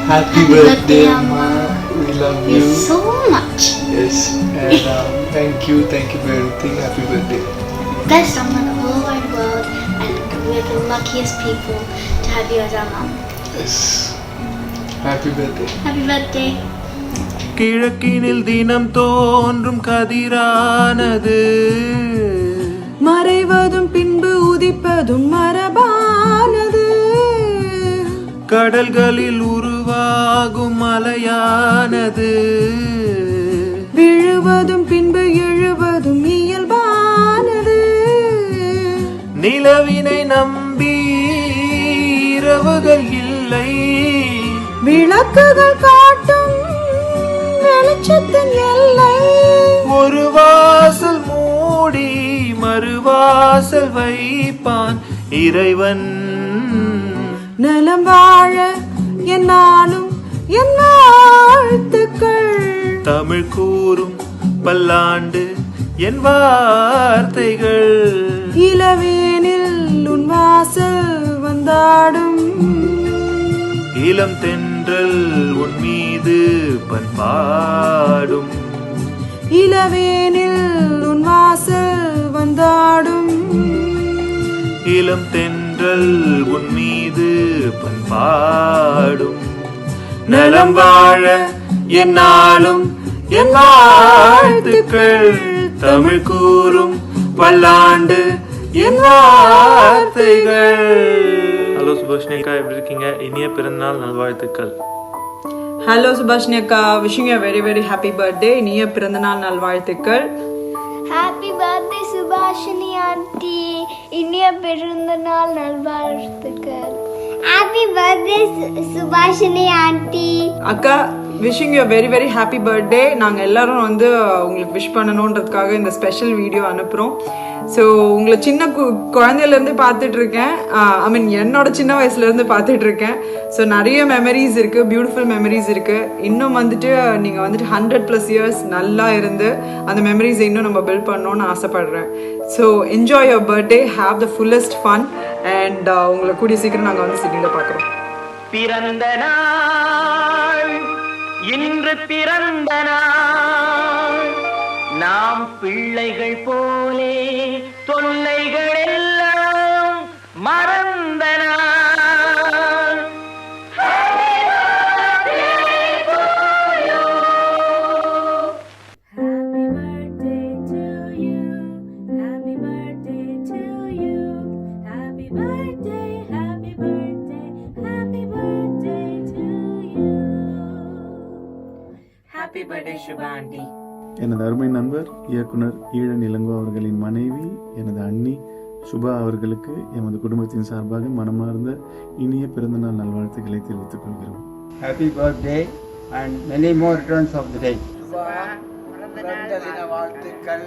Happy birthday, Amma. We love you so much. Yes, and thank you for everything. Happy birthday. Best Amma in the whole wide world, and we're the luckiest people to have you as our mom. Yes. Happy birthday. Happy birthday. கிழக்கினில் தினம் தோன்றும் கதிரானது மறைவதும் பின்பு உதிப்பதும் மரபானது கடல்களில் உருவாகும் மலையானது விழுவதும் பின்பு எழுவதும் இயல்பானது நிலவினை நம்பி இரவுகள் இல்லை விளக்குகள் காட்டும் வெளிச்சத்தின் எல்லை ஒரு வாசல் மூடி மறுவாசல் வைப்பான் இறைவன் நலம் வாழ என்னாலும் என் வாழ்த்துக்கள் தமிழ் கூறும் பல்லாண்டு என் வார்த்தைகள் இளவேனில் உன் வாசல் வந்தாடும் இளம் தென்றல் உன் மீது பண்பாடும் இளவேனில் உன் வாசல் வந்தாடும் இளம் தென்றல் உன் மீது பண்பாடும் நலம் வாழ என்னாலும் என் வாழ்த்துக்கள் தமிழ் கூறும் பல்லாண்டு என் வார்த்தைகள். ஹலோ சுபாஷினி அக்கா, எப்படி இருக்கீங்க? இனிய பிறந்தநாள் நல்வாழ்த்துக்கள். ஹலோ சுபாஷினி அக்கா, wishing you very very happy birthday. இனிய பிறந்தநாள் நல்வாழ்த்துக்கள். Happy birthday Subhashini aunty. இனிய பிறந்தநாள் நல்வாழ்த்துக்கள். Happy birthday Subhashini aunty. அக்கா, wishing you very very happy birthday. நாங்கள் எல்லாரும் வந்து உங்களுக்கு விஷ் பண்ணணுன்றதுக்காக இந்த ஸ்பெஷல் வீடியோ அனுப்புகிறோம். ஸோ உங்களை சின்ன குழந்தையிலேருந்து பார்த்துட்டு இருக்கேன். ஐ மீன் என்னோட சின்ன வயசுலேருந்து பார்த்துட்டு இருக்கேன். ஸோ நிறைய மெமரிஸ் இருக்குது, பியூட்டிஃபுல் மெமரிஸ் இருக்குது. இன்னும் வந்துட்டு நீங்கள் வந்துட்டு 100+ இயர்ஸ் நல்லா இருந்து அந்த மெமரிஸை இன்னும் நம்ம பில்ட் பண்ணணும்னு ஆசைப்படுறேன். So enjoy your birthday, have the fullest fun and உங்களை கூடிய சீக்கிரம் நாங்கள் வந்து சிட்டியில் பார்க்குறோம். பிறந்த நாள் இன்று பிறந்த நாள் நாம் பிள்ளைகள் போலே தொல்லைகள் எல்லாம் மறந்த நாள். Happy birthday Shubha aunty. எனது அருமை நண்பர் இயக்குனர் ஈழன் இளங்கோ அவர்களின் மனைவி எனது அண்ணி சுபா அவர்களுக்கு எமது குடும்பத்தின் சார்பாக மனமார்ந்த இனிய பிறந்தநாள் நல்வாழ்த்துக்களை தெரிவித்துக் கொள்கிறோம். Happy birthday and many more returns of the day. பிறந்த தின வாழ்த்துக்கள்,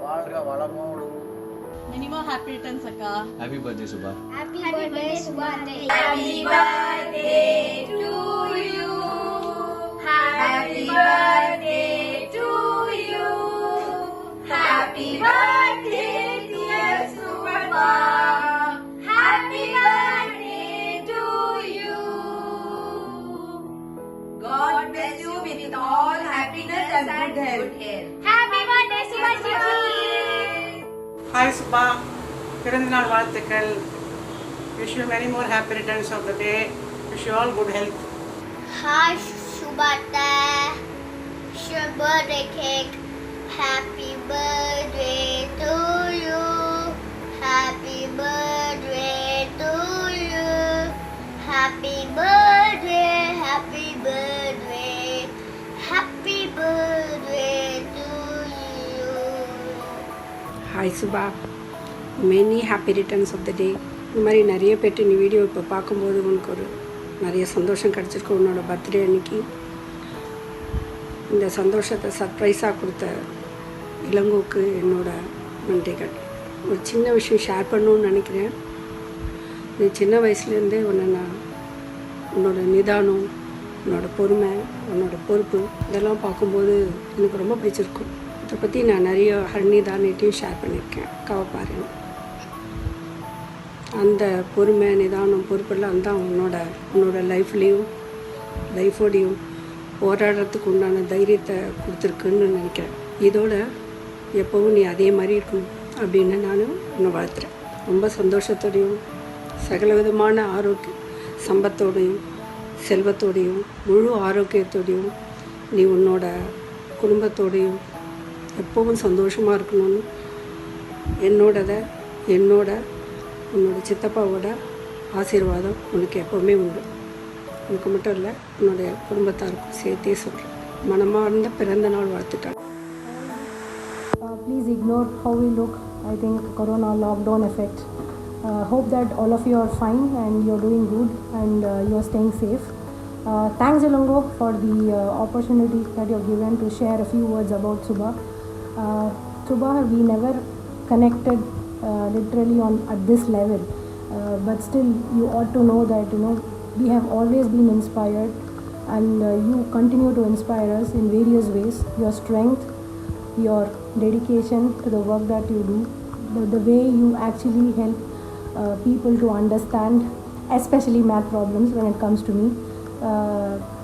வாழ்க வளமோடு. Many more happy returns akka. Happy birthday, Subha. Happy birthday Subhashini. Happy birthday to you. Happy birthday to you. Happy birthday dear Subha. Happy birthday to you. God bless you with all happiness and good health. Happy birthday Subhashini. Hi Subha, பிறந்தநாள் வாழ்த்துக்கள். Wish you many more happy returns of the day. Wish you all good health. Hi Subhata. Your birthday cake. Happy birthday to you. Happy birthday to you. Happy birthday, happy birthday. Happy birthday to you. Hi Subha, many happy returns of the day. இந்த மாதிரி நிறைய பேர்ட்டு நீ video இப்போ பார்க்கும்போது உனக்கு ஒரு நிறைய சந்தோஷம் கிடச்சிருக்கு. உன்னோட பர்த்டே அன்னைக்கு இந்த சந்தோஷத்தை சர்ப்ரைஸாக கொடுத்த இளங்கோவுக்கு என்னோட நன்றிகள். ஒரு சின்ன விஷயம் ஷேர் பண்ணணுன்னு நினைக்கிறேன். நீ சின்ன வயசுலேருந்தே உன்னோட நிதானம், உன்னோட பொறுமை, உன்னோட பொறுப்பு இதெல்லாம் பார்க்கும்போது எனக்கு ரொம்ப பிடிச்சிருக்கும். இதை பற்றி நான் நிறைய ஹர்னிதானிட்டையும் ஷேர் பண்ணியிருக்கேன். அக்காவை பாருங்க, அந்த பொறுமை, நிதானம், பொறுப்பெல்லாம் தான் உன்னோட லைஃப்லேயும் லைஃபோடையும் போராடுறதுக்கு உண்டான தைரியத்தை கொடுத்துருக்குன்னு நினைக்கிறேன். இதோட எப்போவும் நீ அதே மாதிரி இருக்கணும் அப்படின்னு நான் உன்னை வாழ்த்துறேன். ரொம்ப சந்தோஷத்தோடையும் சகல விதமான சம்பத்தோடையும் செல்வத்தோடையும் முழு ஆரோக்கியத்தோடையும் நீ உன்னோட குடும்பத்தோடையும் எப்போவும் சந்தோஷமாக இருக்கணும்னு என்னோட உன்னோட சித்தப்பாவோட ஆசீர்வாதம் உனக்கு எப்போவுமே உண்டு. உனக்கு மட்டும் இல்லை, உன்னுடைய குடும்பத்தாருக்கும் சேர்த்தே சொல்கிறேன். மனமார்ந்த பிறந்த நாள் வாழ்த்துக்கள். Please ignore how we look. I think corona lockdown effect. Hope that all of you are fine and you're doing good and you're staying safe. Thanks Ilango for the opportunity that you've given to share a few words about Subha. Subha, we never connected literally at this level, but still you ought to know that we have always been inspired and you continue to inspire us in various ways. Your strength, your dedication to the work that you do, the way you actually help people to understand, especially math problems when it comes to me,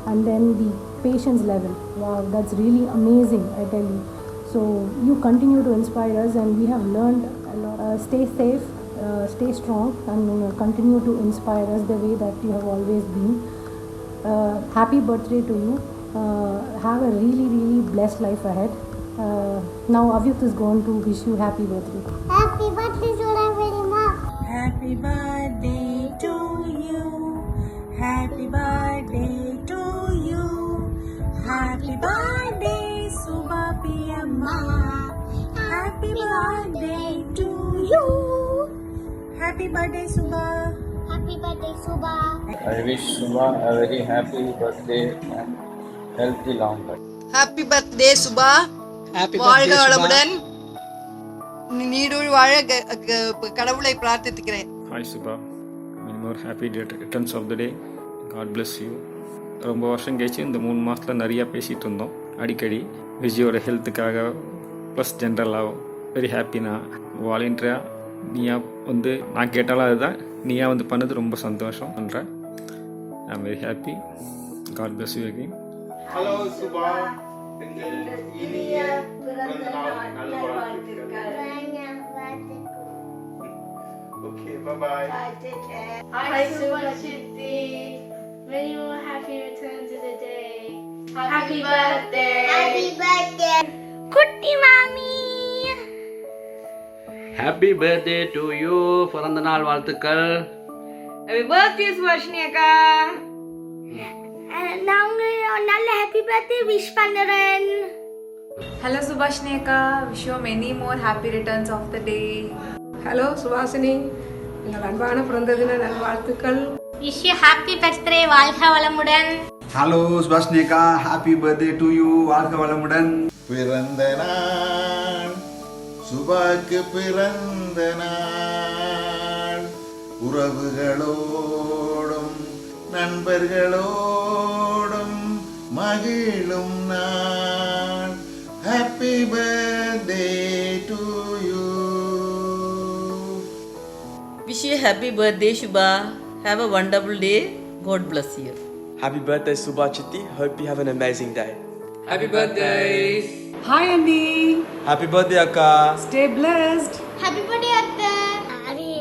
and then the patience level. Wow, that's really amazing, I tell you. So you continue to inspire us and we have learned a lot. Stay safe, stay strong and continue to inspire us the way that you have always been. Happy birthday to you. Have a really, really blessed life ahead. Now Avyut is going to wish you happy birthday. Happy birthday, Sura Velima. Happy birthday to you. Happy birthday to you. Happy birthday, Subha Piyamma. Happy birthday to you. Happy birthday, Subha. Happy birthday, Subha. I wish Subha a very happy birthday and healthy long life. Happy birthday, Subha. வாழ்க வளமுடன், நீடூழ் வாழ கடவுளை பிரார்த்திக்கிறேன். Hi Subha, many more happy returns of the day. God bless you. ரொம்ப வருஷம் கழிச்சு இந்த 3 மாதத்தில் நிறையா பேசிகிட்டு இருந்தோம் அடிக்கடி விஜயோட ஹெல்த்துக்காக ப்ளஸ் ஜென்ரலாக. Very happy. நான் வாலண்டியராக நீயா நான் கேட்டாலும் அதுதான், நீயா பண்ணது ரொம்ப சந்தோஷம் பண்ணுறேன். I am very happy. God bless you again. Hello Subha, எங்கள் இனிய பிறந்த நாள் நல்வாழ்த்துக்கள். Okay, bye-bye. Bye, take care. Hi, Subha Chitti. Many more happy returns of the day. Happy birthday. Happy birthday. Kutti Mami. Happy birthday to you. பிறந்த நாள் வாழ்த்துக்கள். Happy birthday Subhashini அக்கா. நான் உங்களுக்கு நல்ல happy birthday விஷ் பண்றேன். Hello Subhashini Akka, wish you many more happy returns of the day. Hello Subhashini, எங்கள் அன்பான பிறந்த தின நல்வாழ்த்துக்கள். விஷ் யூ ஹாப்பி பர்த்டே, வாழ்க வளமுடன். ஹலோ சுபாஷினி அக்கா, ஹாப்பி பர்த்டே டு யூ, வாழ்க வளமுடன். பிறந்த நாள் சுபாக்கு, பிறந்த நாள் உறவுகளோடும் நண்பர்களோடும் மகிழும் நாள். Happy birthday to you. Wish you happy birthday, Shubha. Have a wonderful day. God bless you. Happy birthday, Subha Chitti. Hope you have an amazing day. Happy birthday. Hi, Andy. Happy birthday, Akka. Stay blessed. Happy birthday, Atta. Happy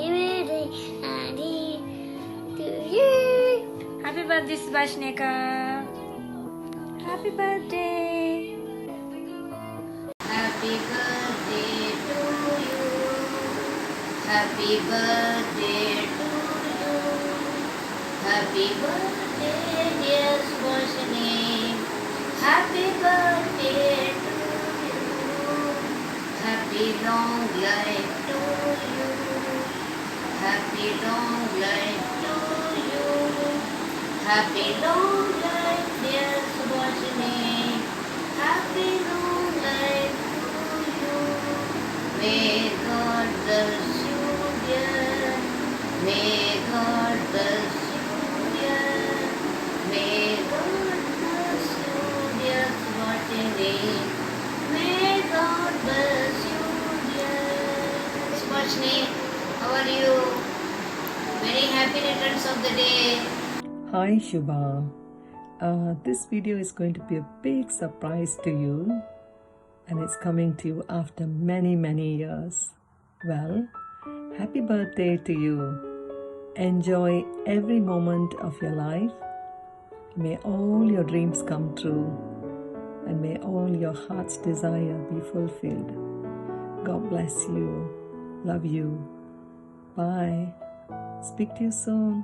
birthday to you. Happy birthday, Subhashini Akka. Happy birthday. Happy birthday to you. Happy birthday to you. Happy birthday, dear Subhashini. Happy birthday to you. Happy long life to you. Happy long life to you. Happy long life, dear Subhashini. Happy long life to you. May God bless you, dear. May God bless you, dear. May God bless you, dear Subhashini. May God bless you, dear. Subhashini, how are you? Very happy returns of the day. Hi Shubha, This video is going to be a big surprise to you, and it's coming to you after many, many years. Well, happy birthday to you. Enjoy every moment of your life. May all your dreams come true, and may all your heart's desire be fulfilled. God bless you. Love you. Bye. Speak to you soon.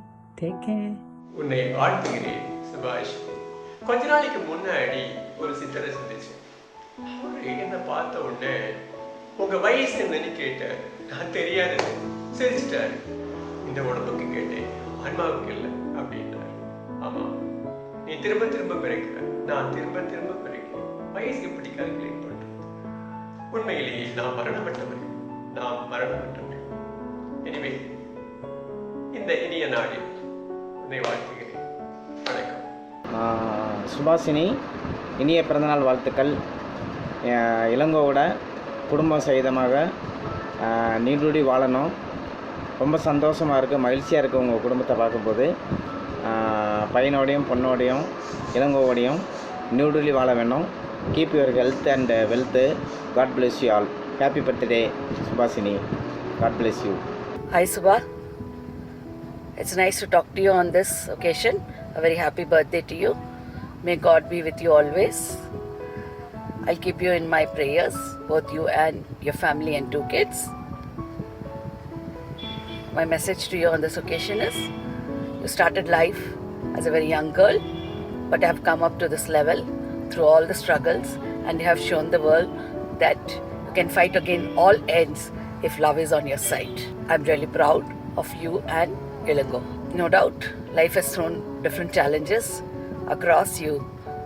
Take care. உன்னை வாழ்த்துகிறேன் சுபாஷ். கொஞ்ச நாளைக்கு முன்னாடி ஒரு சித்தரை சந்திச்சேன். அவரு என்ன பார்த்த உடனே உங்க வயசு என்னன்னு கேட்டேன். நான் தெரியாதது சிரிச்சிட்டாரு. இந்த உடம்புக்கு கேட்டேன், அன்மாவுக்கு இல்லை அப்படின்றார். ஆமா, நீ திரும்ப திரும்ப பிறக்கிற, நான் திரும்ப திரும்ப பிறக்கிறேன். வயசு எப்படி கால்குலேட் பண்றது? உண்மையிலேயே நான் மரணப்பட்டவன். எனிவே, இந்த இனிய நாளில் உன்னை வாழ்த்துகிறேன். வணக்கம். சுபாஷினி, இனிய பிறந்தநாள் வாழ்த்துக்கள். இளங்கோவோட குடும்பம் சகிதமாக நீடூடி வாழணும். ரொம்ப சந்தோஷமாக இருக்குது, மகிழ்ச்சியாக இருக்குது உங்கள் குடும்பத்தை பார்க்கும்போது. பையனோடையும் பொண்ணோடையும் இளங்கோவோடையும் நீடூடி வாழ வேணும். Keep your health and wealth. God bless you all. Happy birthday, Subhashini. God bless you. Hi Subha. It's nice to talk to you on this occasion. A very happy birthday to you. May God be with you always. I'll keep you in my prayers, both you and your family and 2 kids. My message to you on this occasion is, you started life as a very young girl, but have come up to this level through all the struggles, and you have shown the world that you can fight against all ends if love is on your side. I'm really proud of you and Ilango. No doubt, life has thrown different challenges across you,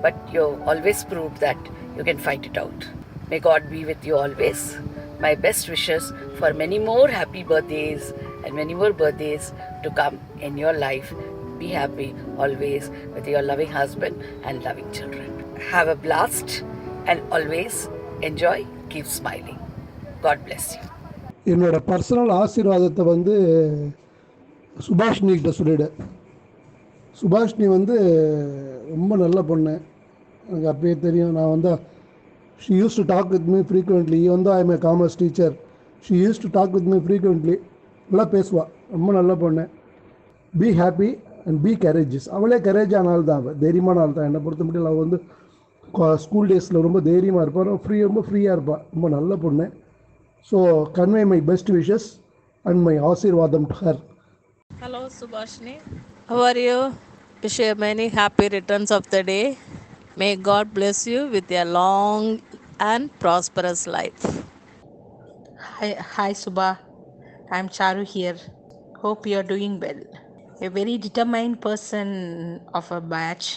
but you've always proved that you can fight it out. May God be with you always. My best wishes for many more happy birthdays and many more birthdays to come in your life. Be happy always with your loving husband and loving children. Have a blast and always enjoy. Keep smiling. God bless you. என்னோட personal ஆசீர்வாதத்தை வந்து சுபாஷினிகிட்ட சொல்லிவிடு. சுபாஷினி வந்து ரொம்ப நல்ல பொண்ணு, எனக்கு அப்பயே தெரியும். நான் வந்து she use to talk with me frequently. Even though I am a commerce teacher, she use to talk with me frequently. நல்லா பேசுவாள், ரொம்ப நல்ல பொண்ணு. Be happy and be courageous. அவளே கரேஜான ஆள் தான், அவள் தைரியமான ஆள் தான். என்னை பொறுத்த மட்டும் அவள் வந்து ஸ்கூல் டேஸில் ரொம்ப தைரியமாக இருப்பாள், ரொம்ப ஃப்ரீயாக இருப்பாள், ரொம்ப நல்ல பொண்ணு. So convey my best wishes and my ஆசீர்வாதம் to her. Hello Subhashini, how are you? Wish you many happy returns of the day. May God bless you with a long and prosperous life. Hi Subha, I'm Charu here. Hope you're doing well. A very determined person of a batch.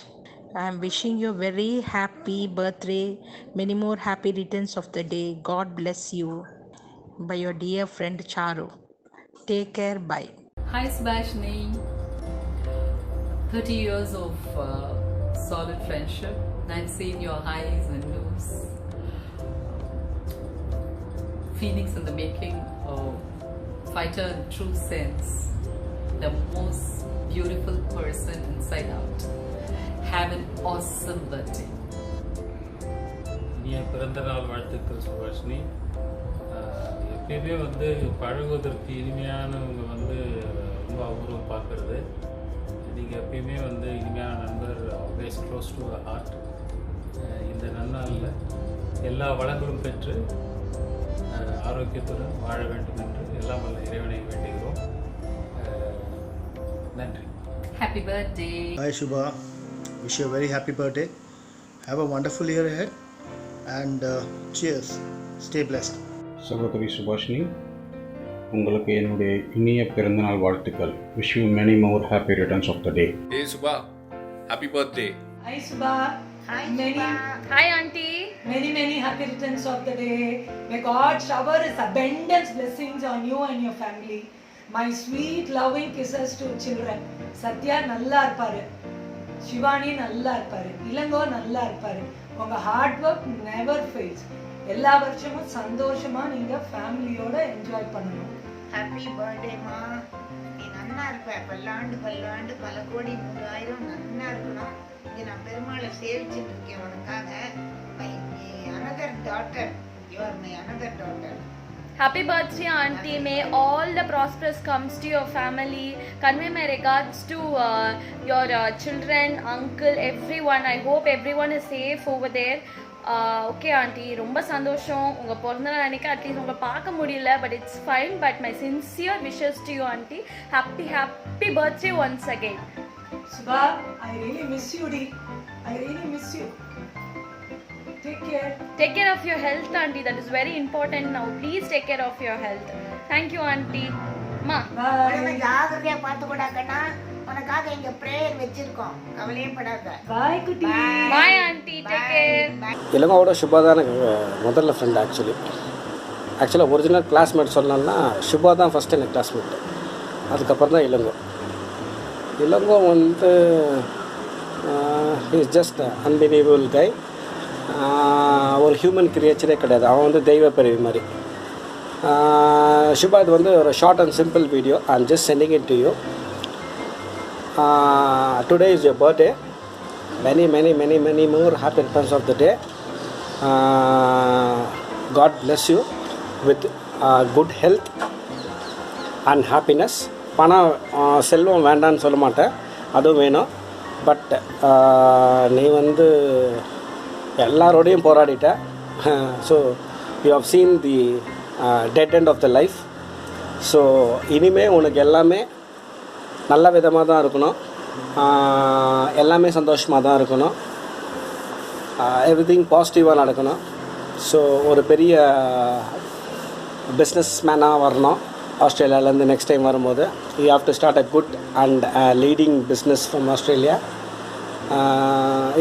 I'm wishing you a very happy birthday, many more happy returns of the day. God bless you. By your dear friend Charu. Take care. Bye. Hi Subhashini. 30 years of solid friendship. I've seen your highs and lows. Phoenix in the making, a fighter in true sense. The most beautiful person inside out. Have an awesome birthday. இனிய பிறந்த நாள் வாழ்த்துக்கள் சுபாஷினி. எப்பயுமே வந்து பழகுவதற்கு இனிமையானவங்க வந்து ரொம்ப அபூர்வம் பார்க்குறது. நீங்கள் எப்பயுமே வந்து இனிமையான நண்பர், always close to the heart. இந்த நன்னாளில் எல்லா வளங்களும் பெற்று ஆரோக்கியத்துடன் வாழ வேண்டும் என்று எல்லாம் வல்ல இறைவனை வேண்டுகிறோம். நன்றி. Happy birthday. Hi Shubha, wish you a very happy birthday. Have a wonderful year ahead and cheers. Stay blessed. சகோதரி சுபாஷினி, உங்களுக்கு என்னுடைய இனிய பிறந்தநாள் வாழ்த்துக்கள். Wish you many more happy returns of the day. Hey Subha, happy birthday. Hi Subha. Hi many, Subha. Hi auntie. Many happy returns of the day. May God shower His abundant blessings on you and your family. My sweet loving kisses to children. Satya நல்லா இருப்பாரு, சிவானி நல்லா இருப்பாரு, இளங்கோ நல்லா இருப்பாரு. உங்க hard work never fails. எல்லா வருஷமும் சந்தோஷமா நீங்க ஃபேமிலியோட என்ஜாய் பண்ணணும். ஹாப்பி பர்த்டேமா. நீ நல்லா இருப்ப, பல்லாண்டு பல்லாண்டு பல கோடி 100,000 நல்லா இருக்கணும். இங்கே நான் பெருமாளை சேவிச்சுட்டு இருக்கேன் உனக்காக. My another daughter, you are my another daughter. Happy birthday, Auntie. May all the prosperous comes to your family. Convey my regards to your children, uncle, everyone. I hope everyone is safe over there. Okay aunty, ரொம்ப சந்தோஷம். உங்கள் பிறந்தநாள் அன்றைக்கி at least உங்களை பார்க்க முடியல, but it's fine. But my sincere wishes to you aunty. Happy birthday once again. Subha, I really miss you, Dee. I really miss you. Take care. Take care of your health, auntie. That is very important now. Please take care of your health. Thank you, auntie. Ma. உடம்பை ஜாகிரதையா பார்த்துக்கூடாக்கண்ணா. உனக்காக இங்க prayer வச்சிருக்கோம், கவலையே படாத. Bye, குட்டி. Bye, auntie. Take care. இளங்கோவோட Subha தான் எனக்கு முதல்ல ஃப்ரெண்ட். ஆக்சுவலாக ஒரிஜினல் கிளாஸ்மேட் சொல்லலாம்னா சுபா தான் ஃபஸ்ட்டு எனக்கு கிளாஸ்மேட். அதுக்கப்புறம் தான் இளங்கோ வந்து இஸ் ஜஸ்ட் அன்பிலீவபிள் கை. ஒரு ஹியூமன் கிரியேச்சரே கிடையாது. அவன் வந்து தெய்வ பிறவி மாதிரி. சுபா, இது வந்து ஒரு short and simple video. I am just sending it to you. Today is your birthday. many more happy returns of the day. God bless you with good health and happiness. பணம் செல்வம் வேண்டான்னு சொல்ல மாட்டேன், அதுவும் வேணும். பட் நீ வந்து எல்லாரோடையும் போராடிட்ட. So you have seen the dead end of the life. So இனிமேல் உனக்கு எல்லாமே நல்ல விதமாக தான் இருக்கணும், எல்லாமே சந்தோஷமாக தான் இருக்கணும், எவ்ரிதிங் பாசிட்டிவாக நடக்கணும். ஸோ ஒரு பெரிய பிஸ்னஸ் மேனாக வரணும். ஆஸ்திரேலியாவிலேருந்து நெக்ஸ்ட் டைம் வரும்போது you have to start a good and leading business from Australia.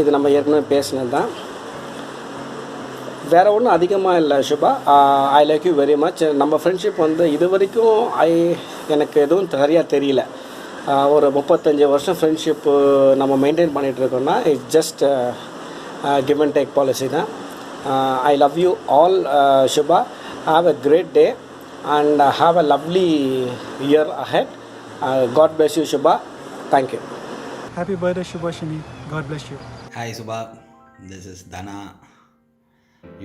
இது நம்ம ஏற்கனவே பேசினது தான், வேறு ஒன்றும் அதிகமாக இல்லை. Subha, I like you very much. நம்ம ஃப்ரெண்ட்ஷிப் வந்து இது வரைக்கும் எனக்கு எதுவும் சரியாக தெரியல. ஒரு 35 வருஷம் ஃப்ரெண்ட்ஷிப்பு நம்ம மெயின்டைன் பண்ணிகிட்ருக்கோன்னா it's just give and take policy தான். I love you all Shubha. Have a great day and have a lovely year ahead. God bless you, Shubha. Thank you. Happy birthday, Shubhashini. God bless you. Hi, Shubha. This is Dana,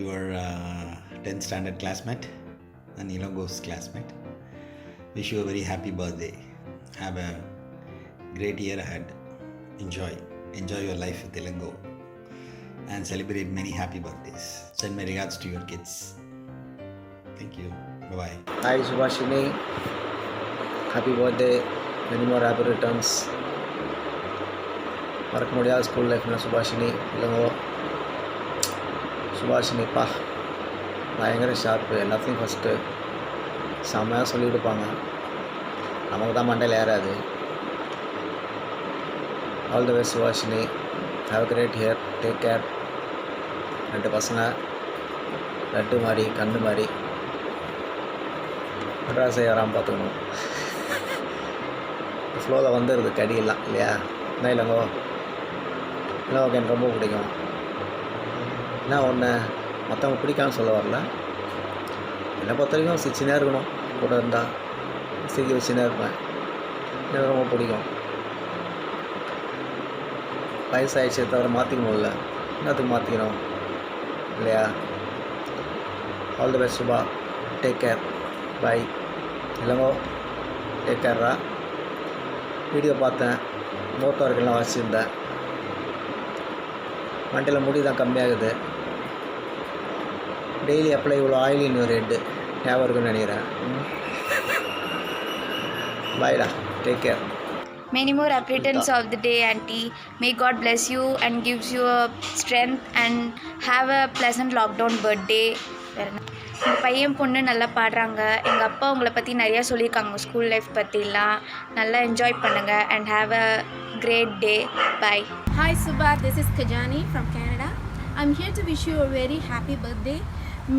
your 10th standard classmate and Ilango's classmate. Wish you a very happy birthday. Have a great year ahead. Enjoy your life with Ilango and celebrate many happy birthdays. Send my regards to your kids. Thank you. Bye-bye. Hi, Subhashini. Happy birthday. Many more happy returns. மறக்க முடியாத school லைஃப்னா Subhashini. இல்லைங்கோ சுபாஷினிப்பா பயங்கர sharp. எல்லாத்தையும் first செம்மையாக சொல்லியிருப்பாங்க, நமக்கு தான் மண்டையில் ஏறாது. All the best Subhashini. Have a great year. Take care. 2 பசங்க, லட்டு மாதிரி கண்ணு மாதிரி. மெட்ராஸை வராமல் பார்த்துக்கணும். ஃப்ளோவில் வந்துடுது கடியெல்லாம் இல்லையா? என்ன இல்லைங்கோ, இல்லைங்க எனக்கு ரொம்ப பிடிக்கும். என்ன ஒன்று மற்றவங்க பிடிக்கான்னு சொல்ல வரல. என்னை பொறுத்த வரைக்கும் சிரிச்சுனே இருக்கணும், கூட இருந்தால் சிரிக்க வச்சுனே இருப்பேன். எனக்கு ரொம்ப பிடிக்கும். வயசாகிடுச்சு தவிர மாற்றிக்கணும்ல, என்னத்துக்கு மாற்றிக்கணும் இல்லையா? All the best Shubha. Take care. Bye. இல்லைங்கோ டேக் கேர்ரா. வீடியோ பார்த்தேன், மோட்டார்கள்லாம் வச்சுருந்தேன். மண்டையில் முடி தான் கம்மியாகுது. டெய்லி அப்ளை இவ்வளோ ஆயிலின்னு ஒரு ஹெட்டு ஞாபகம் இருக்குன்னு நினைக்கிறேன். பாய்டா. Take care. Many more happy returns of the day, auntie. May God bless you and gives you a strength and have a pleasant lockdown birthday. உங்கள் பையன் பொண்ணு நல்லா பாடுறாங்க. எங்கள் அப்பா உங்களை பற்றி நிறையா சொல்லியிருக்காங்க, ஸ்கூல் லைஃப் பற்றிலாம். நல்லா என்ஜாய் பண்ணுங்கள் and have a great day. Bye. Hi Subha, this is Kajani from Canada. I'm here to wish you a very happy birthday.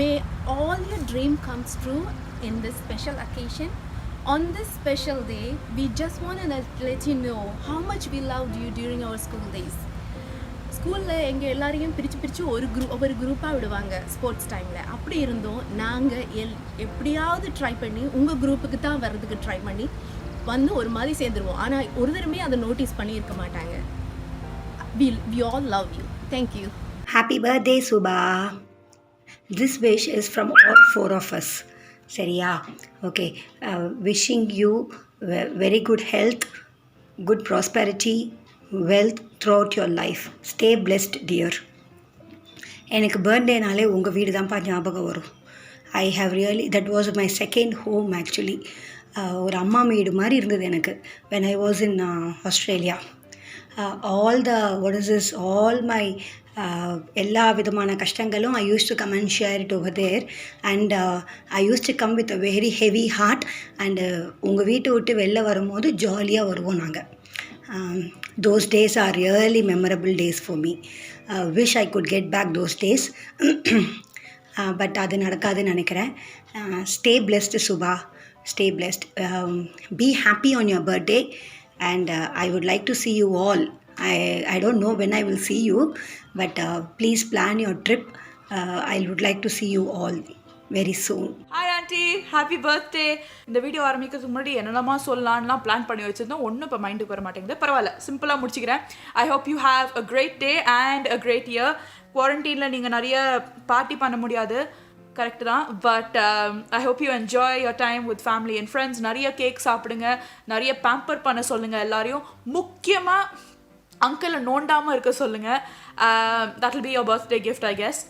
May all your dream comes true in this special occasion. On this special day, we just want to let you know how much we loved you during our school days. ஸ்கூலில் எங்கள் எல்லாரையும் பிரித்து ஒவ்வொரு குரூப்பாக விடுவாங்க sports டைமில். அப்படி இருந்தோம் நாங்கள் எப்படியாவது ட்ரை பண்ணி உங்கள் குரூப்புக்கு தான் வர்றதுக்கு ட்ரை பண்ணி வந்து ஒரு மாதிரி சேர்ந்துருவோம். ஆனால் ஒரு தடவை அதை நோட்டீஸ் பண்ணியிருக்க மாட்டாங்க. We all love you. Thank you. Happy birthday, Subha. This wish is from all four of us. Seriya? Okay. Wishing you very good health, good prosperity, wealth throughout your life. Stay blessed, dear. எனக்கு பர்த்டேனாலே உங்கள் வீடு தான்ப்பா ஞாபகம் வரும். I have really that was my second home actually. ஒரு அம்மா வீடு மாதிரி இருந்தது எனக்கு when I was in Australia. All the what is this all my எல்லா விதமான கஷ்டங்களும் I used to come and share it over there and I used to come with a very heavy heart and உங்கள் வீட்டை விட்டு வெளில வரும்போது ஜாலியாக வருவோம் நாங்கள். Those days are really memorable days for me. Wish I could get back those days. But அது நடக்காதுன்னு நினைக்கிறேன். Stay blessed, Subha. Stay blessed. Be happy on your birthday and I would like to see you all. I don't know when I will see you, but please plan your trip. I would like to see you all very soon. Hi aunty, happy birthday. இந்த video ஆரம்பிக்கிறதுக்கு முன்னாடி என்னென்னமா சொல்லலான்லாம் plan பண்ணி வச்சுருந்தோம். ஒன்றும் இப்போ மைண்டுக்கு வர மாட்டேங்குது. பரவாயில்ல, சிம்பிளாக முடிச்சுக்கிறேன். I hope you have a great day and a great year. குவாரண்டைனில் நீங்கள் நிறைய பார்ட்டி பண்ண முடியாது, கரெக்டு தான். But I hope you enjoy your time with family and friends. நிறைய கேக் சாப்பிடுங்க, நிறைய பேம்பர் பண்ண சொல்லுங்கள் எல்லாரையும். முக்கியமாக அங்கிளை நோண்டாமல் இருக்க சொல்லுங்கள். That will be your birthday gift I guess.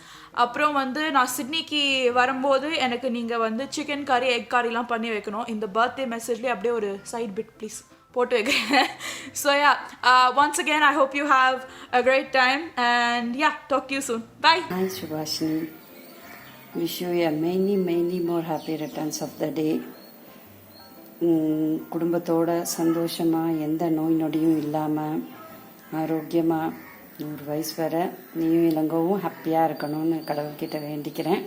அப்புறம் வந்து நான் சிட்னிக்கு வரும்போது எனக்கு நீங்கள் வந்து சிக்கன் கறி எக் கறிலாம் பண்ணி வைக்கணும். இந்த பர்த்டே மெசேஜ்லேயே அப்படியே ஒரு சைட் பிட் ப்ளீஸ் போட்டு வைக்கிறேன். So yeah, once again I hope you have a great time and yeah, talk you soon. Bye. Hi Subhashini, wish you a many more happy returns of the day. குடும்பத்தோட சந்தோஷமாக எந்த நோய் நொடியும் இல்லாமல் ஆரோக்கியமாக 100 வயசு வரை நீயும் இளங்கோவும் ஹாப்பியாக இருக்கணும்னு கடவுள்கிட்ட வேண்டிக்கிறேன்.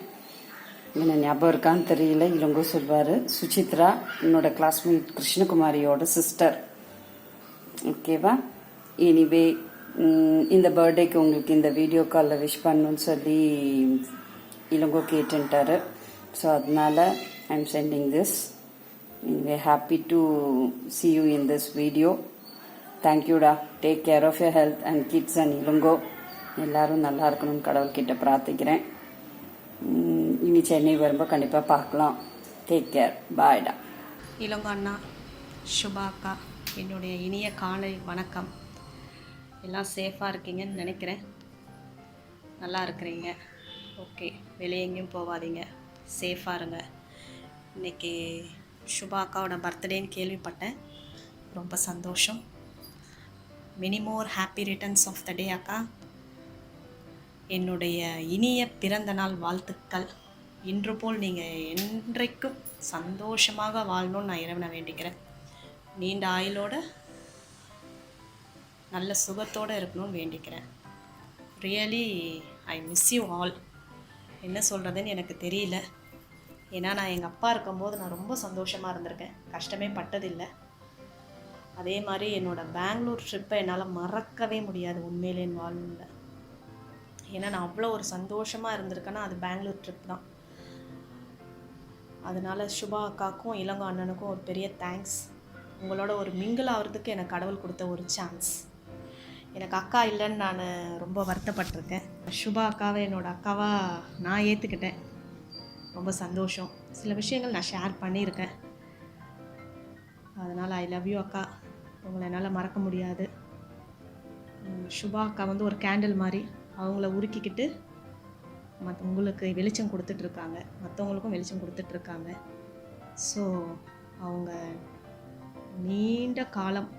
என்ன ஞாபகம் இருக்கான்னு தெரியல, இளங்கோ சொல்வார். சுசித்ரா என்னோட கிளாஸ்மேட் கிருஷ்ணகுமாரியோட சிஸ்டர். ஓகேவா? எனிவே இந்த பர்த்டேக்கு உங்களுக்கு இந்த வீடியோ காலில் விஷ் பண்ணணுன்னு சொல்லி இளங்கோ கேட்டுட்டாரு. ஸோ அதனால் I am sending this. Anyway happy to see you in this video. தேங்க்யூடா. Take care of your health and kids and Ilango எல்லோரும் நல்லா இருக்கணும்னு கடவுள்கிட்ட பிரார்த்திக்கிறேன். இனி சென்னை வரும்போது கண்டிப்பாக பார்க்கலாம். Take care. பாய்டா. இளங்கோ அண்ணா, சுபா அக்கா, என்னுடைய இனிய காலை வணக்கம். எல்லாம் சேஃபாக இருக்கீங்கன்னு நினைக்கிறேன். நல்லா இருக்கிறீங்க. ஓகே, வெளியே எங்கேயும் போகாதீங்க, சேஃபாக இருங்க. இன்றைக்கி சுபா அக்காவோட பர்த்டேன்னு கேள்விப்பட்டேன், ரொம்ப சந்தோஷம். Many more happy returns of the day அக்கா. என்னுடைய இனிய பிறந்த நாள் வாழ்த்துக்கள். இன்று போல் நீங்கள் என்றைக்கும் சந்தோஷமாக வாழணும்னு நான் இறைவனை வேண்டிக்கிறேன். நீண்ட ஆயுளோட நல்ல சுகத்தோடு இருக்கணும்னு வேண்டிக்கிறேன். Really I miss you all. என்ன சொல்கிறதுன்னு எனக்கு தெரியல. ஏன்னா நான் எங்கள் அப்பா இருக்கும்போது நான் ரொம்ப சந்தோஷமாக இருந்திருக்கேன், கஷ்டமே பட்டதில்லை. அதே மாதிரி என்னோடய பெங்களூர் ட்ரிப்பை என்னால் மறக்கவே முடியாது உண்மையிலே என் வாழ்வில். ஏன்னா நான் அவ்வளோ ஒரு சந்தோஷமாக இருந்திருக்கேன்னா அது பெங்களூர் ட்ரிப் தான். அதனால் சுபா அக்காவுக்கும் இளங்கோ அண்ணனுக்கும் ஒரு பெரிய தேங்க்ஸ். உங்களோட ஒரு மிங்கிள் ஆகிறதுக்கு எனக்கு கடவுள் கொடுத்த ஒரு சான்ஸ். எனக்கு அக்கா இல்லைன்னு நான் ரொம்ப வருத்தப்பட்டிருக்கேன். சுபா அக்காவை என்னோடய அக்காவாக நான் ஏற்றுக்கிட்டேன். ரொம்ப சந்தோஷம். சில விஷயங்கள் நான் ஷேர் பண்ணியிருக்கேன். அதனால் ஐ லவ் யூ அக்கா. உங்களை என்னால் மறக்க முடியாது. சுபா அக்கா வந்து ஒரு கேண்டில் மாதிரி அவங்கள உருக்கிக்கிட்டு உங்களுக்கு வெளிச்சம் கொடுத்துட்ருக்காங்க, மற்றவங்களுக்கும் வெளிச்சம் கொடுத்துட்ருக்காங்க. ஸோ அவங்க நீண்ட காலம்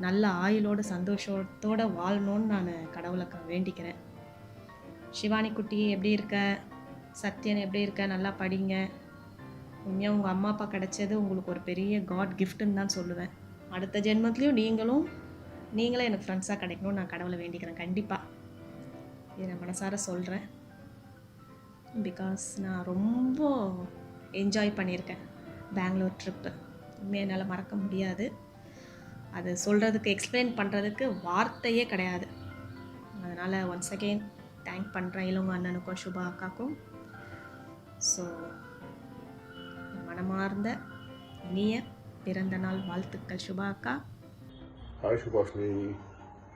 நல்ல ஆயுளோட சந்தோஷத்தோடு வாழணும்னு நான் கடவுளுக்கு வேண்டிக்கிறேன். சிவானி குட்டி எப்படி இருக்க? சத்யன் எப்படி இருக்க? நல்லா படிங்க. உண்மையாக உங்கள் அம்மா அப்பா கிடச்சது உங்களுக்கு ஒரு பெரிய காட் கிஃப்ட்டுன்னு தான் சொல்லுவேன். அடுத்த ஜென்மத்துலேயும் நீங்களே எனக்கு ஃப்ரெண்ட்ஸாக கிடைக்கணும்னு நான் கடவுளை வேண்டிக்கிறேன். கண்டிப்பாக இதை நான் மனசார சொல்கிறேன். பிகாஸ் நான் ரொம்ப என்ஜாய் பண்ணியிருக்கேன் பெங்களூர் ட்ரிப்பு. உண்மையாக என்னால் மறக்க முடியாது. அது சொல்கிறதுக்கு எக்ஸ்பிளைன் பண்ணுறதுக்கு வார்த்தையே கிடையாது. அதனால் ஒன்ஸ் அகெயின் தேங்க் பண்ணுறேன் இளங்கோ அண்ணனுக்கும் சுபா அக்காக்கும். ஸோ மனமார்ந்த இனிய பிறந்த நாள் வாழ்த்துக்கள் சுபா அக்கா. Hi Subhashini,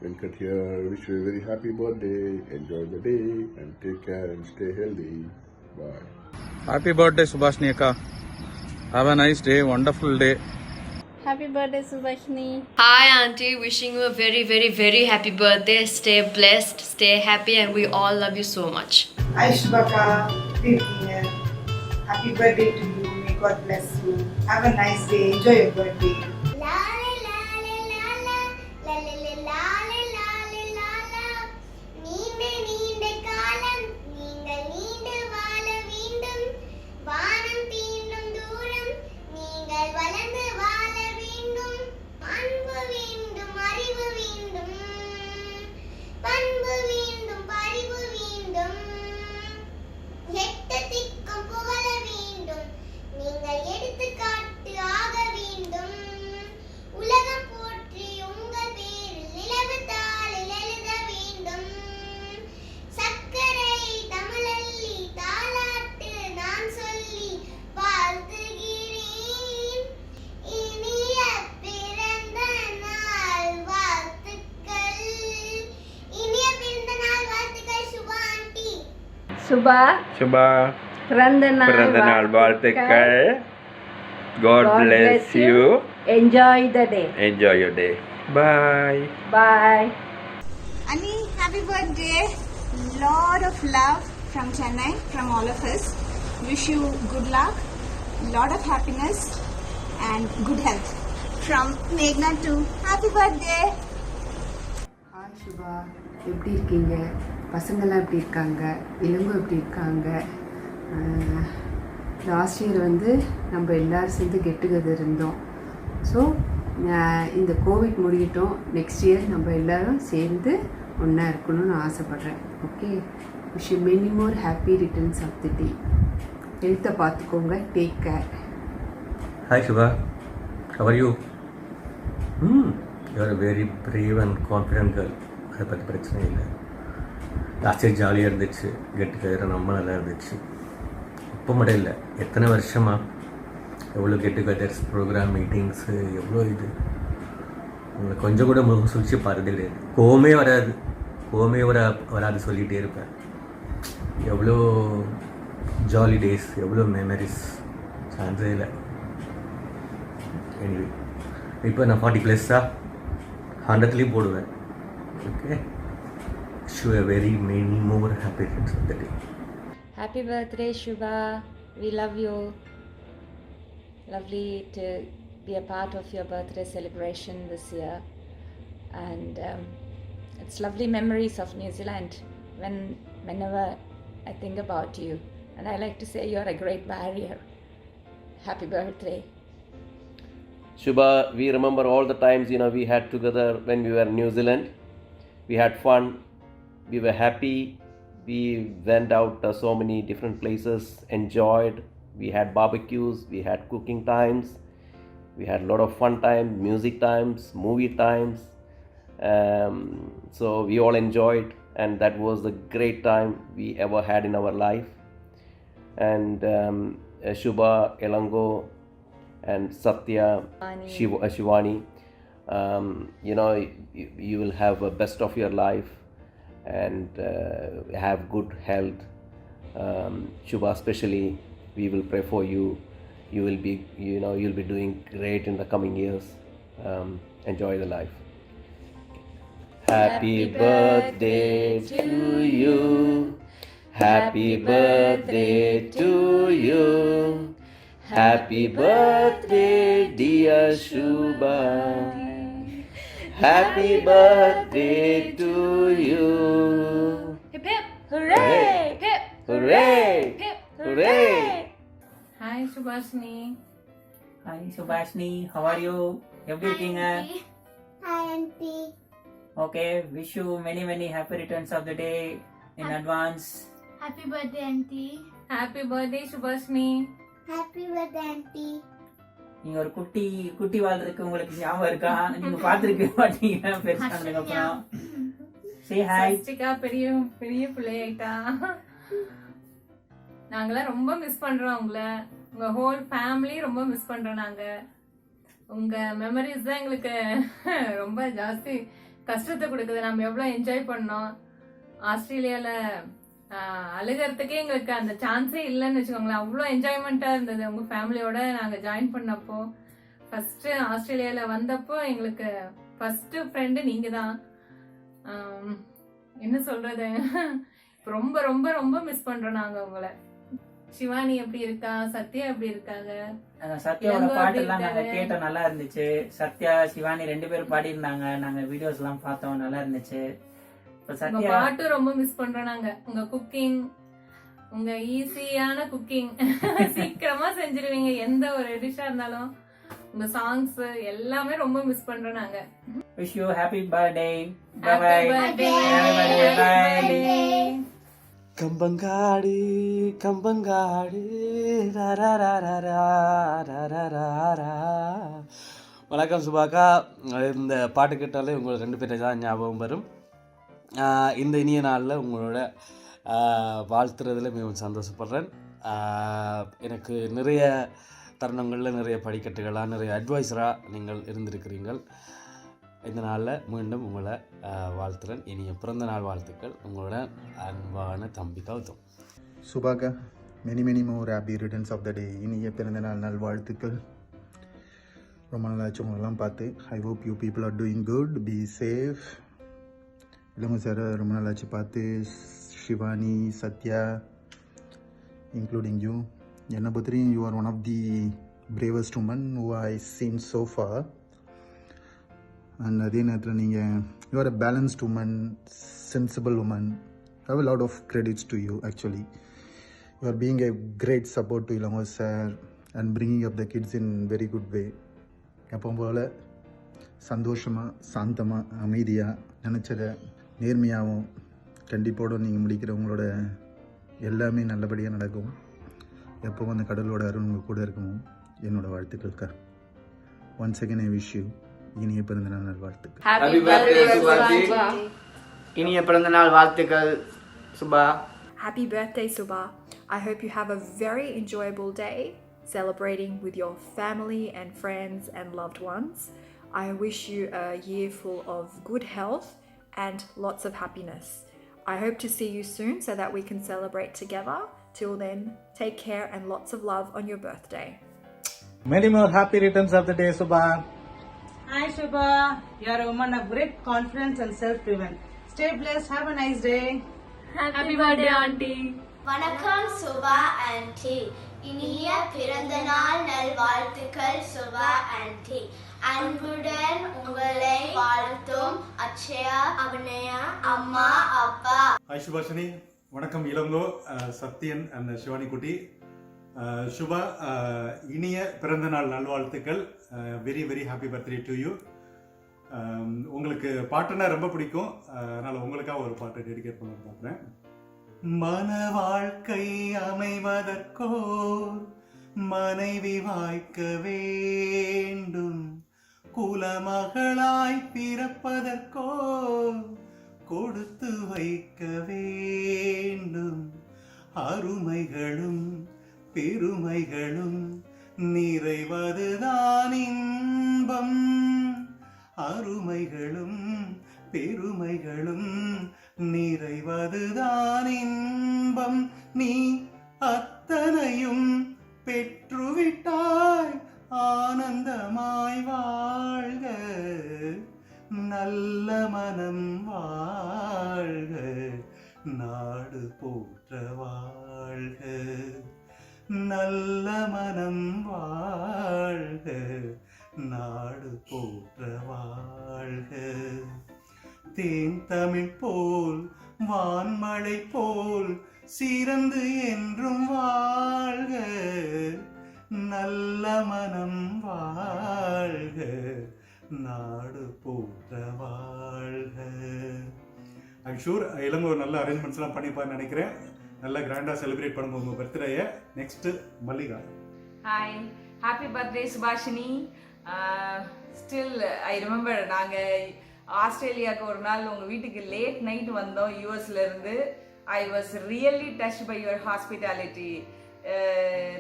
Venkat here. Wish you a very happy birthday. Enjoy the day and take care and stay healthy. Bye. Happy birthday, Subhashni Akka. Have a nice day, wonderful day. Happy birthday, Subhashni. Hi, Auntie. Wishing you a very, very, very happy birthday. Stay blessed, stay happy, and we all love you so much. Hi, Shubhaka. Happy birthday to you. May God bless you. Have a nice day. Enjoy your birthday. Subha பிறந்த நாள் வாழ்த்துக்கள். God bless you. Enjoy the day. Enjoy your day. Bye. Bye. Annie, happy birthday. Lot of love from Chennai, from all of us. Wish you good luck, lot of happiness and good health. From Meghna too. Happy birthday. Hi Shubha, எப்படி இருக்கீங்க? பசங்கள்லாம் எப்படி இருக்காங்க? இளங்கோ எப்படி இருக்காங்க? Last year வந்து நம்ம எல்லோரும் சேர்ந்து கெட் டுகெதர் இருந்தோம். ஸோ இந்த கோவிட் முடியட்டும், நெக்ஸ்ட் இயர் நம்ம எல்லோரும் சேர்ந்து ஒன்றா இருக்கணும்னு ஆசைப்பட்றேன். Okay, wish you many more happy returns of the day. ஹெல்த்தை பார்த்துக்கோங்க. Take care. Hi Shubha, how are you? You are a very brave and confident girl. அதை பற்றி பிரச்சனை இல்லை. லாஸ்ட் இயர் ஜாலியாக இருந்துச்சு, கெட் டுகெதர் ரொம்ப நல்லா இருந்துச்சு. இப்போ மட்டும் இல்லை, எத்தனை வருஷமாக எவ்வளோ கெட் டுகெதர்ஸ், ப்ரோக்ராம், மீட்டிங்ஸு, எவ்வளோ இது. உங்களை கொஞ்சம் கூட முகம் சுழிச்சு பார்த்தது கிடையாது. கோவமே வராது சொல்லிகிட்டே இருப்பேன். எவ்வளோ ஜாலி டேஸ், எவ்வளோ மெமரிஸ், சான்ஸே இல்லை. எனிவே இப்போ நான் 40+ 100லேயும் போடுவேன். Okay, wish you a very many more happy returns of the day. Happy birthday, Shubha. We love you. Lovely to be a part of your birthday celebration this year. And it's lovely memories of New Zealand whenever I think about you. And I like to say you're a great barrier. Happy birthday. Shubha, we remember all the times we had together when we were in New Zealand. We had fun, we were happy, we went out so many different places, enjoyed, we had barbecues, we had cooking times, we had a lot of fun times, music times, movie times. So we all enjoyed, and that was the great time we ever had in our life. And Shubha, Elango and Satya, Shivani, you will have a best of your life and have good health. Shubha, especially, we will pray for you. You will be, you'll be doing great in the coming years. Enjoy the life. Happy birthday to you. Happy birthday to you. Happy birthday, dear Shubha. Happy birthday to you. Hip hip hooray! Hip Hooray! hip Hooray! Hi Subhashni. Hi Subhashni, how are you? எப்படி இருக்கீங்க? Hi auntie. Okay, wish you many happy returns of the day in advance. Happy birthday auntie. Happy birthday Subhashni. Happy birthday auntie. நீங்க ஒரு குட்டி வால் இருக்கு, உங்களுக்கு ஞாபகம் இருக்கா? நீங்க பாத்துருக்க மாட்டீங்க பெருசானதுக்கு அப்புறம். Say hi. சஷ்டிகா பெரிய பிள்ளையாயிட்டா. நாங்களாம் ரொம்ப மிஸ் பண்றோம் உங்களை. உங்க ஹோல் ஃபேமிலி ரொம்ப மிஸ் பண்றோம் நாங்க. உங்க மெமரிஸ் தான் எங்களுக்கு ரொம்ப ஜாஸ்தி கஷ்டத்தை கொடுக்குது. நம்ம எவ்வளோ என்ஜாய் பண்ணோம். ஆஸ்திரேலியாவில் அழுகிறதுக்கே எங்களுக்கு அந்த சான்ஸே இல்லைன்னு வச்சுக்கோங்களேன். அவ்வளோ என்ஜாய்மெண்ட்டாக இருந்தது. உங்கள் ஃபேமிலியோட நாங்கள் ஜாயின் பண்ணப்போ, ஃபஸ்ட்டு ஆஸ்திரேலியாவில் வந்தப்போ எங்களுக்கு ஃபஸ்ட்டு ஃப்ரெண்டு நீங்கள் தான். என்ன சொல்கிறது, ரொம்ப ரொம்ப ரொம்ப மிஸ் பண்ணுறோம் நாங்கள் உங்களை. சிவானி எப்படி இருக்கா, சத்யா எப்படி இருக்காங்க? சத்யாவோட பாட்டெல்லாம் நாங்க கேட்டோம், நல்லா இருந்துச்சு. சத்யா சிவானி 2 பேரும் பாடி இருந்தாங்க, நாங்க வீடியோஸ் எல்லாம் பார்த்தோம், நல்லா இருந்துச்சு. உங்க பாட்டு ரொம்ப மிஸ் பண்றோம் நாங்க. உங்க குக்கிங், உங்க ஈஸியான குக்கிங் சீக்கிரமா செஞ்சிருவீங்க எந்த ஒரு டிஷ்ஷா இருந்தாலும். உங்க சாங்ஸ் எல்லாமே ரொம்ப மிஸ் பண்றோம் நாங்க. Wish you happy birthday. Bye bye. கம்பங்காடி கம்பங்காடி வணக்கம் சுபாக்கா. இந்த பாட்டு கேட்டாலே உங்களோட 2 பேரை தான் ஞாபகம் வரும். இந்த இனிய நாளில் உங்களோட வாழ்த்துறதுல மிகவும் சந்தோஷப்படுறேன். எனக்கு நிறைய தருணங்களில் நிறைய படிக்கட்டுகளாக நிறைய அட்வைஸராக நீங்கள் இருந்திருக்கிறீர்கள். இந்த நாளில் மீண்டும் உங்களை வாழ்த்துறேன். இனிய பிறந்த நாள் வாழ்த்துக்கள். உங்களோட அன்பான தம்பி கௌதம். சுபாக்கா, many more happy returns of the day. இனிய பிறந்த நாள் நல் வாழ்த்துக்கள். ரொம்ப நாளாச்சு உங்களெல்லாம் பார்த்து. I hope you people are doing good, be safe. இளம சார் ரொம்ப நாளாச்சு பார்த்து. Shivani, Sathya, including you. என்னை பற்றியும் you are one of the bravest woman who I seen so far. And அதே நேரத்தில் நீங்கள் you are a balanced woman, sensible woman. I have a lot of credits to you actually. You are being a great support to Ilango sir and bringing up the kids in very good way. எப்பவும் போல் சந்தோஷமாக, சாந்தமாக, அமைதியாக, நினச்சதை நேர்மையாகவும் கண்டிப்போடு நீங்கள் முடிக்கிற உங்களோட எல்லாமே நல்லபடியாக நடக்கும். எப்பவும் அந்த கடலோட அருள் உங்கள் கூட இருக்கணும். என்னோடய வாழ்த்துக்கள்க்கா. Once again I wish you இனிய பிறந்த நாள் நல்வாழ்த்துக்கள். Happy birthday Subha. இனிய பிறந்த நாள் வாழ்த்துக்கள் Subha. Happy birthday Subha. I hope you have a very enjoyable day celebrating with your family and friends and loved ones. I wish you a year full of good health and lots of happiness. I hope to see you soon so that we can celebrate together. Till then, take care and lots of love on your birthday. Many more happy returns of the day, Subha. Hi Shubha, you are a woman of great confidence and self-driven. Stay blessed, have a nice day. Happy birthday auntie. வணக்கம் Subha aunty. இனிய பிறந்த நாள் நல்வாழ்த்துக்கள் Subha aunty. அன்புடன் உங்களை வாழ்த்தும் அக்ஷயா, அபிநயா, அம்மா, அப்பா. ஹாய் சுபாஷினி. வணக்கம் இளங்கோ, சத்யன் அண்ட் சிவானி குட்டி. சுபா, இனிய பிறந்த நாள் நல்வாழ்த்துக்கள். Very very happy birthday to you. உங்களுக்கு பாட்டுன்னா ரொம்ப பிடிக்கும், அதனால் உங்களுக்காக ஒரு பாட்டை டெடிகேட் பண்ண பார்க்குறேன். மன வாழ்க்கை அமைவதற்கோ மனைவி வாய்க்க வேண்டும், குலமகளாய் பிறப்பதற்கோ கொடுத்து வைக்க வேண்டும், அருமைகளும் பெருமைகளும் நிறைவதுதான் இன்பம், அருமைகளும் பெருமைகளும் நிறைவதுதான் இன்பம், நீ அத்தனையும் பெற்றுவிட்டாய் ஆனந்தமாய் வாழ்க, நல்ல மனம் வாழ்க, நாடு போற்ற வாழ்க, நல்ல மனம் வாழ்க, நாடு போற்ற வாழ்க. தேன் தமிழ் போல் வான்மழை போல் சிறந்து என்றும் வாழ்க, நல்ல மனம் வாழ்க, நாடு போற்ற வாழ்க. ஐம் ஷூர் இளங்கோ நல்ல அரேஞ்ச்மெண்ட்ஸ்லாம் பண்ணிப்பான்னு நினைக்கிறேன். நல்லா கிராண்டாக செலிப்ரேட் பண்ணுங்க உங்கள் பர்த்டேயை. Next Mallika. Hi, happy birthday Subhashini. Still I remember நாங்கள் ஆஸ்திரேலியாவுக்கு ஒரு நாள் உங்கள் வீட்டுக்கு லேட் நைட் வந்தோம் யூஎஸ்லேருந்து. I was really touch by your hospitality.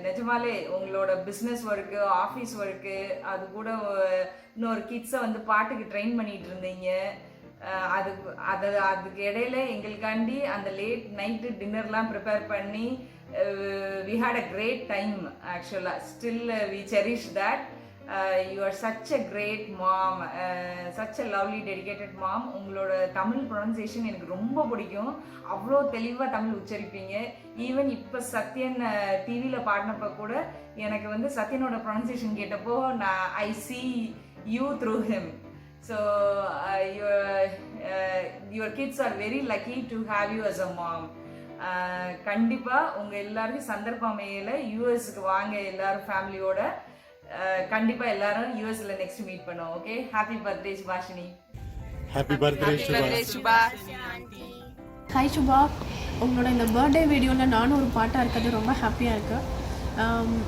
நிஜமாலே உங்களோட பிஸ்னஸ் ஒர்க்கு, ஆஃபீஸ் ஒர்க்கு, அது கூட இன்னொரு கிட்ஸை வந்து பாட்டுக்கு ட்ரெயின் பண்ணிகிட்டு இருந்தீங்க. அதுக்கு இடையில எங்களுக்காண்டி அந்த லேட் நைட்டு டின்னர்லாம் ப்ரிப்பேர் பண்ணி we had a great time actually. Still we cherish that. You are such a great mom, such a lovely dedicated mom. உங்களோட தமிழ் ப்ரொனன்சியேஷன் எனக்கு ரொம்ப பிடிக்கும். அவ்வளோ தெளிவாக தமிழ் உச்சரிப்பீங்க. ஈவன் இப்போ சத்யன் டிவியில் பாடினப்போ கூட எனக்கு வந்து சத்யனோட ப்ரொனன்சியேஷன் கேட்டப்போ I see you through him. So your kids are very lucky to have you as a mom. கண்டிப்பாக உங்கள் எல்லாருக்கும் சந்தர்ப்பம் அமையல யூஎஸ்க்கு வாங்க எல்லாரும் ஃபேமிலியோட. கண்டிப்பாக எல்லாரும் யூஎஸ்ல நெக்ஸ்ட் மீட் பண்ணுவோம். Okay, happy birthday Subhashini. Happy birthday Subha. Hi Subha, உங்களோட இந்த பர்த்டே வீடியோவில் நானும் ஒரு பாட்டாக இருக்கிறது ரொம்ப ஹாப்பியாக இருக்குது.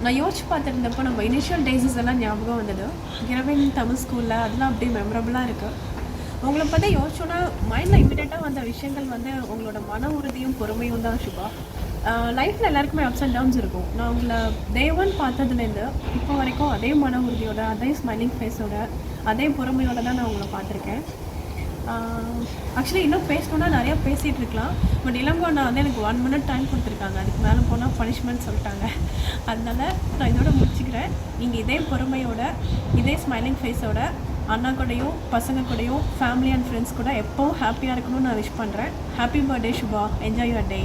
நான் யோசிச்சு பார்த்துருந்தப்போ நம்ம இனிஷியல் டேஸஸ் எல்லாம் ஞாபகம் வந்தது. இரவின் தமிழ் ஸ்கூலில் அதெல்லாம் அப்படியே மெமரபுளாக இருக்குது. உங்களை பற்றி யோசிச்சோன்னா மைண்டில் இமிடியேட்டாக வந்த விஷயங்கள் வந்து உங்களோட மன உறுதியும் பொறுமையும் தான் சுபா. லைஃப்பில் எல்லாருக்குமே அப்ஸ் அண்ட் டவுன்ஸ் இருக்கும். நான் உங்களை டே 1 பார்த்ததுலேருந்து இப்போ வரைக்கும் அதே மன உறுதியோட, அதே ஸ்மைலிங் ஃபேஸோட, அதே பொறுமையோட தான் நான் உங்களை பார்த்துருக்கேன். ஆக்சுவலி இன்னும் பேசணுன்னா நிறையா பேசிகிட்டு இருக்கலாம். பட் இளங்கோ நான் வந்து எனக்கு 1 minute டைம் கொடுத்துருக்காங்க. அதுக்கு மேலே போனால் பனிஷ்மெண்ட் சொல்லிட்டாங்க. அதனால் நான் இதோட முடிச்சுக்கிறேன். நீங்கள் இதே பொறுமையோட, இதே ஸ்மைலிங் ஃபேஸோட அண்ணா கூடயும் பசங்க கூடயும் ஃபேமிலி அண்ட் ஃப்ரெண்ட்ஸ் கூட எப்போவும் ஹாப்பியாக இருக்கணும்னு நான் விஷ் பண்ணுறேன். Happy birthday Subha. Enjoy your day.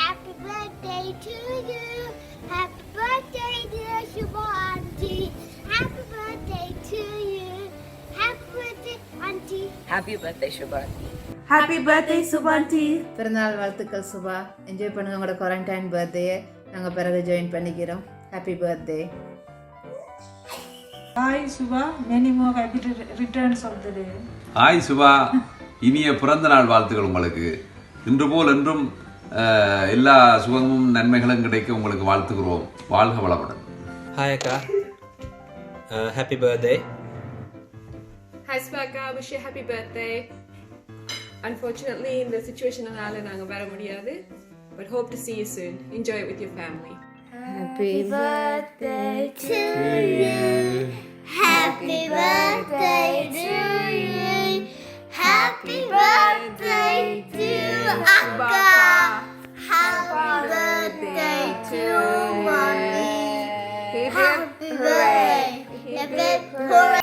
Happy birthday to you. Happy birthday dear Shubha auntie. Happy birthday to you. Happy birthday auntie. Happy birthday Shubha. Happy birthday Shubha auntie. பிறந்தநாள் வாழ்த்துக்கள் Subha. Enjoy பண்ணுங்க உங்களோட குவாரண்டைன் பர்த்டேயை. நாங்கள் பிறகு join பண்ணிக்கிறோம். Happy birthday. Hi Shubha, many more happy returns of the day. Hi Subha, இனிய பிறந்த நாள் வாழ்த்துக்கள் உங்களுக்கு. இன்று போல் என்றும் எல்லா சுகமும் நன்மைகளும் கிடைக்க உங்களுக்கு வாழ்த்துக்கிறோம். வாழ்க வளமுடன். ஹாய் அக்கா, ஹாப்பி பர்த்டே. ஹாய் சுபாக்கா, wish you happy birthday. Unfortunately இந்த சிச்சுவேஷனால நாங்க வர முடியாது. But hope to see you soon. Enjoy it with your family. Happy birthday to you. Happy birthday to you. Happy birthday to Akka. Happy birthday to mommy. Happy birthday.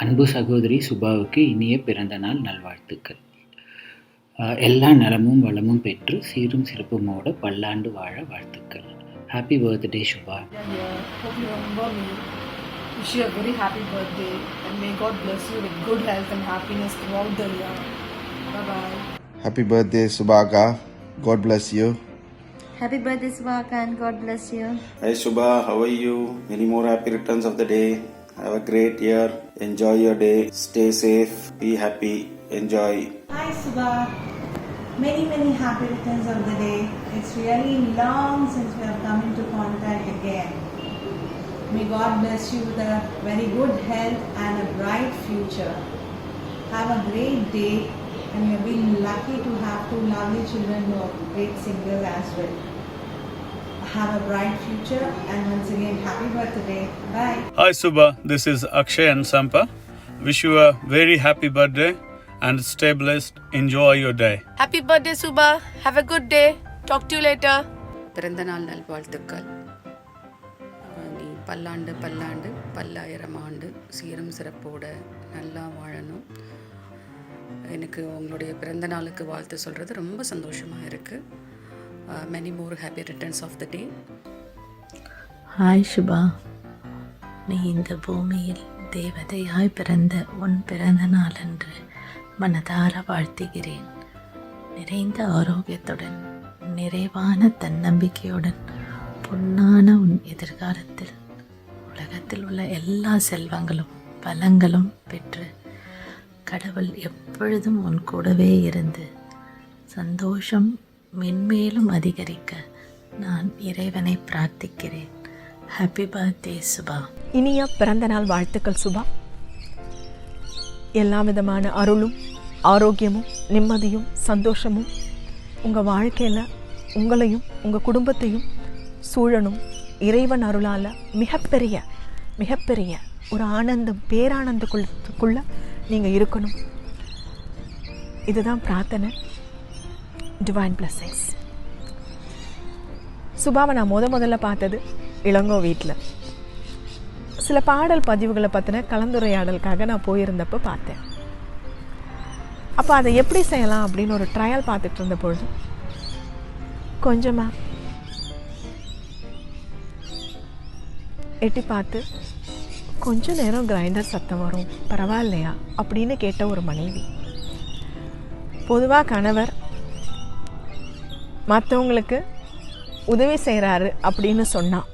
அன்பு சகோதரி சுபாவுக்கு இனிய பிறந்த நாள் நல்வாழ்த்துக்கள். எல்லா நலமும் வளமும் பெற்று சீரும் சிறப்புமோட பல்லாண்டு வாழ வாழ்த்துக்கள். Happy birthday Shubha. Hope you remember me. Wish you a very happy birthday and may God bless you with good health and happiness throughout the year. Bye bye. Happy birthday Subhaka. God bless you. Happy birthday Subhaka and God bless you. Hi Shubha, how are you? Many more happy returns of the day. Have a great year. Enjoy your day. Stay safe. Be happy. Enjoy. Hi Shubha, many happy returns of the day. It's really long since we have come into contact again. May God bless you with a very good health and a bright future. Have a great day, and you have been lucky to have two lovely children who are great singers as well. Have a bright future, and once again happy birthday. Bye. Hi Subha, this is Akshay and Sampa. Wish you a very happy birthday and stay blessed. Enjoy your day. Happy birthday Subha. Have a good day. Talk to you later. பிறந்தநாள் நல்வாழ்த்துக்கள். நீ பல்லாண்டு பல்லாண்டு பல்லாயிரம் ஆண்டு சீரும் சிறப்போட நல்லா வாழணும். எனக்கு உங்களுடைய பிறந்த நாளுக்கு வாழ்த்து சொல்கிறது ரொம்ப சந்தோஷமாக இருக்குது. Many more happy returns of the day. Hi Subha, நீ இந்த பூமியில் தேவதையாய் பிறந்த உன் பிறந்த நாளன்று மனதார வாழ்த்துகிறேன். நிறைந்த ஆரோக்கியத்துடன் நிறைவான தன்னம்பிக்கையுடன் பொன்னான உன் எதிர்காலத்தில் உலகத்தில் உள்ள எல்லா செல்வங்களும் பலங்களும் பெற்று கடவுள் எப்பொழுதும் உன் கூடவே இருந்து சந்தோஷம் மென்மேலும் அதிகரிக்க நான் இறைவனை பிரார்த்திக்கிறேன். Happy birthday Subha. இனிய பிறந்தநாள் வாழ்த்துக்கள் சுபா. எல்லா விதமான அருளும் ஆரோக்கியமும் நிம்மதியும் சந்தோஷமும் உங்கள் வாழ்க்கையில் உங்களையும் உங்கள் குடும்பத்தையும் சூழணும். இறைவன் அருளால் மிகப்பெரிய ஒரு ஆனந்தம் பேரானந்தக்குள்ள நீங்கள் இருக்கணும். இதுதான் பிரார்த்தனை. Divine blessings. சுபாவை நான் முதல்ல பார்த்தது இளங்கோ வீட்டில். சில பாடல் பதிவுகளை பற்றின கலந்துரையாடலுக்காக நான் போயிருந்தப்போ பார்த்தேன். அப்போ அதை எப்படி செய்யலாம் அப்படின்னு ஒரு ட்ரையல் பார்த்துட்டு இருந்த பொழுது கொஞ்சமாக எட்டி பார்த்து கொஞ்ச நேரம் கிரைண்டர் சத்தம் வரும் பரவாயில்லையா அப்படின்னு கேட்ட ஒரு மனைவி. பொதுவாக கணவர் மற்றவங்களுக்கு உதவி செய்கிறாரு அப்படின்னு சொன்னான்,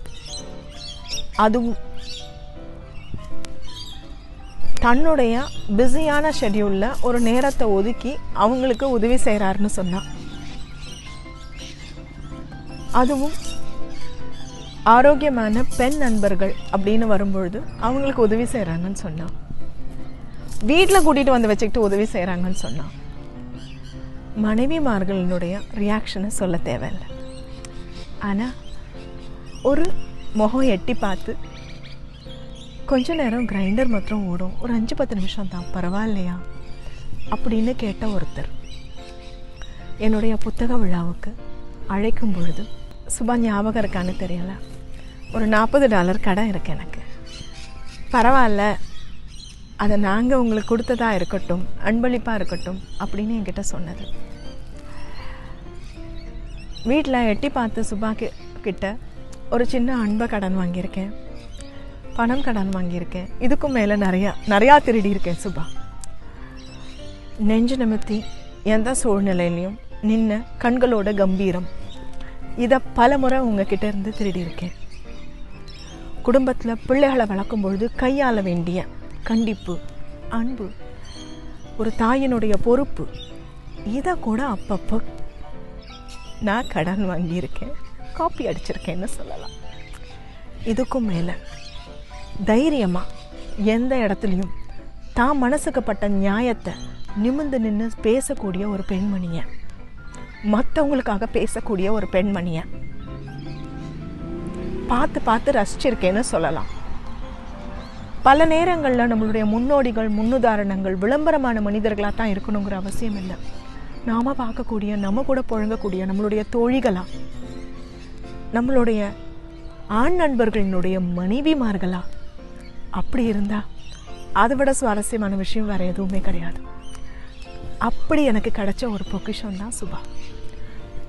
அதுவும் தன்னுடைய பிஸியான ஷெட்யூலில் ஒரு நேரத்தை ஒதுக்கி அவங்களுக்கு உதவி செய்கிறாருன்னு சொன்னான். அதுவும் ஆரோக்கியமான பெண் நண்பர்கள் அப்படின்னு வரும்பொழுது அவங்களுக்கு உதவி செய்கிறாங்கன்னு சொன்னான். வீட்டில் கூட்டிகிட்டு வந்து வச்சுக்கிட்டு உதவி செய்கிறாங்கன்னு சொன்னான். மனைவிமார்களினுடைய ரியாக்ஷனை சொல்ல தேவையில்லை. ஆனால் ஒரு முகம் எட்டி பார்த்து கொஞ்ச நேரம் கிரைண்டர் மாத்திரம் ஓடும், ஒரு 5-10 நிமிஷம் தான், பரவாயில்லையா அப்படின்னு கேட்ட ஒருத்தர் என்னுடைய புத்தக விழாவுக்கு அழைக்கும் பொழுது, சுபா ஞாபகம் இருக்கான்னு தெரியல, ஒரு $40 கடன் இருக்கு எனக்கு, பரவாயில்ல அதை நாங்கள் உங்களுக்கு கொடுத்ததா இருக்கட்டும், அன்பளிப்பாக இருக்கட்டும் அப்படின்னு என்கிட்ட சொன்னது. வீட்டில் எட்டி பார்த்து சுபா கிட்ட ஒரு சின்ன அன்பை கடன் வாங்கியிருக்கேன், பணம் கடன் வாங்கியிருக்கேன், இதுக்கும் மேலே நிறையா திருடி இருக்கேன். சுபா நெஞ்சு நிமித்தி எந்த சூழ்நிலையிலையும் நின்ன கண்களோட கம்பீரம், இதை பல முறை உங்ககிட்ட இருந்து திருடி இருக்கேன். குடும்பத்தில் பிள்ளைகளை வளர்க்கும் பொழுது கையாள வேண்டிய கண்டிப்பு, அன்பு, ஒரு தாயினுடைய பொறுப்பு, இதை கூட அப்பப்போ நான் கடன் வாங்கியிருக்கேன், காப்பி அடிச்சிருக்கேன்னு சொல்லலாம். இதுக்கும் மேலே தைரியமாக எந்த இடத்துலையும் தான் மனசுக்கு பட்ட நியாயத்தை நிமிர்ந்து நின்று பேசக்கூடிய ஒரு பெண்மணியை, மற்றவங்களுக்காக பேசக்கூடிய ஒரு பெண்மணியை பார்த்து ரசிச்சிருக்கேன்னு சொல்லலாம். பல நேரங்களில் நம்மளுடைய முன்னோடிகள், முன்னுதாரணங்கள் விளம்பரமான மனிதர்களாக தான் இருக்கணுங்கிற அவசியம் இல்லை. நாம் பார்க்கக்கூடிய, நம்ம கூட புழங்கக்கூடிய நம்மளுடைய தோழிகளா, நம்மளுடைய ஆண் நண்பர்களினுடைய மனைவிமார்களா, அப்படி இருந்தால் அதை விட சுவாரஸ்யமான விஷயம் வேறு எதுவுமே கிடையாது. அப்படி எனக்கு கிடைச்ச ஒரு பொக்கிஷம் தான் சுபா.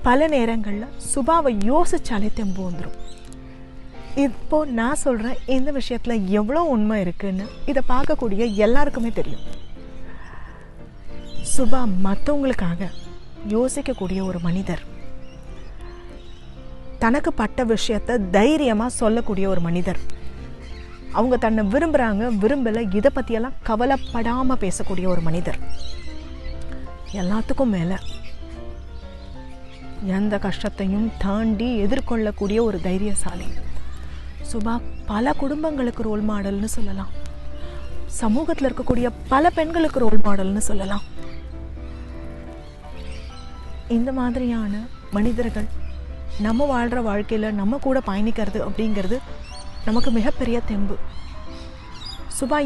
பல நேரங்களில் சுபாவை யோசிச்சாலே தெம்பு வந்துடும். இப்போ நான் சொல்கிறேன், இந்த விஷயத்தில் எவ்வளோ உண்மை இருக்குன்னு இதை பார்க்கக்கூடிய எல்லாருக்குமே தெரியும். சுபா மற்றவங்களுக்காக யோசிக்கக்கூடிய ஒரு மனிதர், தனக்கு பட்ட விஷயத்தை தைரியமாக சொல்லக்கூடிய ஒரு மனிதர், அவங்க தன்னை விரும்புகிறாங்க விரும்பலை இதை பற்றியெல்லாம் கவலைப்படாமல் பேசக்கூடிய ஒரு மனிதர், எல்லாத்துக்கும் மேலே எந்த கஷ்டத்தையும் தாண்டி எதிர்கொள்ளக்கூடிய ஒரு தைரியசாலி. சுபா பல குடும்பங்களுக்கு ரோல் மாடல்னு சொல்லலாம், சமூகத்தில் இருக்கக்கூடிய பல பெண்களுக்கு ரோல் மாடல்னு சொல்லலாம். இந்த மாதிரியான மனிதர்கள் நம்ம வாழ்கிற வாழ்க்கையில் நம்ம கூட பயணிக்கிறது அப்படிங்கிறது நமக்கு மிகப்பெரிய தெம்பு. சுபா